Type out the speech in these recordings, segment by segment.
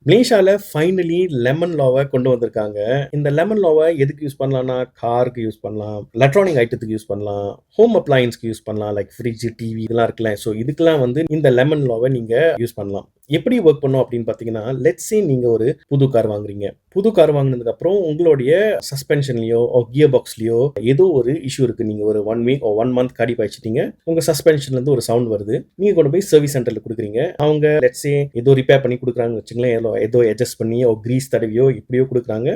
மலேசியால finally lemon லாவை கொண்டு வந்திருக்காங்க. இந்த லெமன் லாவை எதுக்கு யூஸ் பண்ணலாம்னா, காருக்கு யூஸ் பண்ணலாம், எலக்ட்ரானிக் ஐட்டத்துக்கு யூஸ் பண்ணலாம், ஹோம் அப்ளையன்ஸ்க்கு யூஸ் பண்ணலாம். லைக் ஃப்ரிட்ஜ், டிவி இதெல்லாம் இருக்குல்ல. ஸோ இதுக்கெல்லாம் வந்து இந்த லெமன் லாவை நீங்க யூஸ் பண்ணலாம். எப்படி ஒர்க் பண்ணும் அப்படின்னு பார்த்தீங்கன்னா, லெட்ஸ் சே நீங்க ஒரு புது கார் வாங்குறீங்க. புது கார் வாங்குனதுக்கு அப்புறம் உங்களுடைய சஸ்பென்ஷன்லயோ கியர் பாக்ஸ்லயோ ஏதோ ஒரு இஷ்யூ இருக்கு. நீங்க ஒரு 1 வீக் 1 மந்த் காடி பாய்ச்சிட்டீங்க. உங்க சஸ்பென்ஷன்ல இருந்து ஒரு சவுண்ட் வருது. நீங்க கொண்டு போய் சர்வீஸ் சென்டர்ல கொடுக்குறீங்க. அவங்க லெட்ஸ் சே ஏதோ ரிப்பேர் பண்ணி கொடுக்குறாங்கன்னு வச்சுங்களேன். ஏதோ அட்ஜஸ்ட் பண்ணி கிரீஸ் தடவியோ இப்படியோ கொடுக்குறாங்க.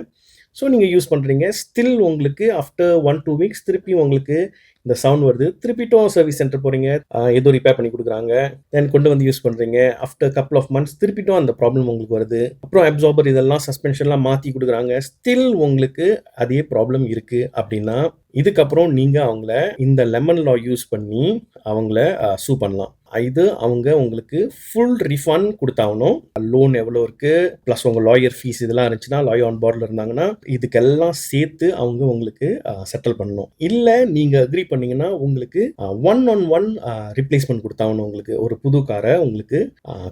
ஸோ நீங்க யூஸ் பண்றீங்க. ஸ்டில் உங்களுக்கு ஆஃப்டர் 1-2 வீக்ஸ் திருப்பி உங்களுக்கு இந்த சவுண்ட் வருது. திருப்பிட்டும் சர்வீஸ் சென்டர் போறீங்க. ஏதோ ரிப்பேர் பண்ணி கொடுக்குறாங்க. தென் கொண்டு வந்து யூஸ் பண்றீங்க. ஆஃப்டர் கப்புள் ஆஃப் மந்த்ஸ் திருப்பிட்டும் அந்த ப்ராப்ளம் உங்களுக்கு வருது. அப்புறம் அப்சார்பர் இதெல்லாம் சஸ்பென்ஷன்லாம் மாற்றி கொடுக்குறாங்க. ஸ்டில் உங்களுக்கு அதே ப்ராப்ளம் இருக்கு அப்படின்னா, இதுக்கப்புறம் நீங்க அவங்கள இந்த லெமன் லா யூஸ் பண்ணி அவங்கள சூ பண்ணலாம். இது அவங்க உங்களுக்கு ஃபுல் ரிஃபண்ட் கொடுத்தாகணும். லோன் எவ்வளோ இருக்கு, ப்ளஸ் உங்க லாயர் ஃபீஸ் இதெல்லாம் இருந்துச்சுன்னா, லாயர் ஆன் போர்டில் இருந்தாங்கன்னா இதுக்கெல்லாம் சேர்த்து அவங்க உங்களுக்கு செட்டில் பண்ணணும். இல்லை நீங்க அக்ரி பண்ணீங்கன்னா உங்களுக்கு 1-on-1 ரிப்ளேஸ்மெண்ட் கொடுத்தாகணும். உங்களுக்கு ஒரு புது காரை உங்களுக்கு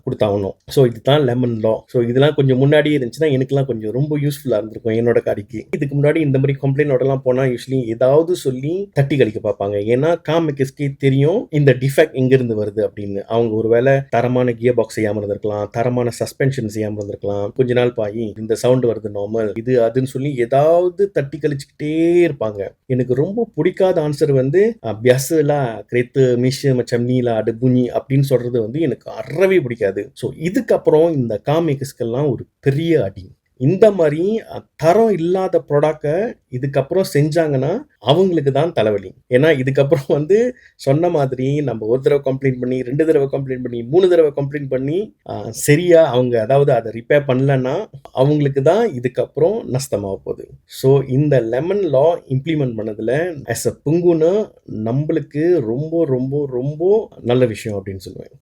கொடுத்தாகணும். ஸோ இதுதான் லெமன் லா. ஸோ இதெல்லாம் கொஞ்சம் முன்னாடியே இருந்துச்சுன்னா எனக்குலாம் கொஞ்சம் ரொம்ப யூஸ்ஃபுல்லாக இருந்திருக்கும் என்னோட காடிக்கு. இதுக்கு முன்னாடி இந்த மாதிரி கம்ப்ளைண்டோடலாம் போனால் யூஸ்வலி ஏதாவது சொல்லி தட்டி கழிக்க பார்ப்பாங்க. ஏன்னா கார் மேக்கர்ஸ்க்கே தெரியும் இந்த டிஃபெக்ட் எங்கிருந்து வருது அப்படின்னு. அவங்க ஒருவேளை தரமான கியர் பாக்ஸ் செய்யாம இருந்திருக்கலாம், தரமான சஸ்பென்ஷன் செய்யாம இருந்திருக்கலாம். கொஞ்ச நாள் பாயி இந்த சவுண்ட் வருது நார்மல், இது அதுன்னு சொல்லி ஏதாவது தட்டி கழிச்சுக்கிட்டே இருப்பாங்க. எனக்கு ரொம்ப பிடிக்காத ஆன்சர் வந்து பியாசலா கிரேத்து மிஷு மச்சம் நீலா அடு புனி அப்படின்னு சொல்றது வந்து எனக்கு அறவே பிடிக்காது. ஸோ இதுக்கப்புறம் இந்த கார் மேக்கர்ஸ்க்கெல்லாம் ஒரு பெரிய அடி. இந்த மாதிரி தரம் இல்லாத ப்ராடக்டை இதுக்கப்புறம் செஞ்சாங்கன்னா அவங்களுக்கு தான் தலைவலி. ஏன்னா இதுக்கப்புறம் வந்து சொன்ன மாதிரி நம்ம ஒரு தடவை கம்ப்ளைண்ட் பண்ணி, 2 தடவை கம்ப்ளைண்ட் பண்ணி, 3 தடவை கம்ப்ளைண்ட் பண்ணி சரியா அவங்க அதாவது அதை ரிப்பேர் பண்ணலன்னா அவங்களுக்கு தான் இதுக்கப்புறம் நஷ்டமாக போகுது. ஸோ இந்த லெமன் லா இம்ப்ளிமெண்ட் பண்ணதுல ஆஸ் அ புங்குன்னு நம்மளுக்கு ரொம்ப ரொம்ப ரொம்ப நல்ல விஷயம் அப்படின்னு சொல்லுவேன்.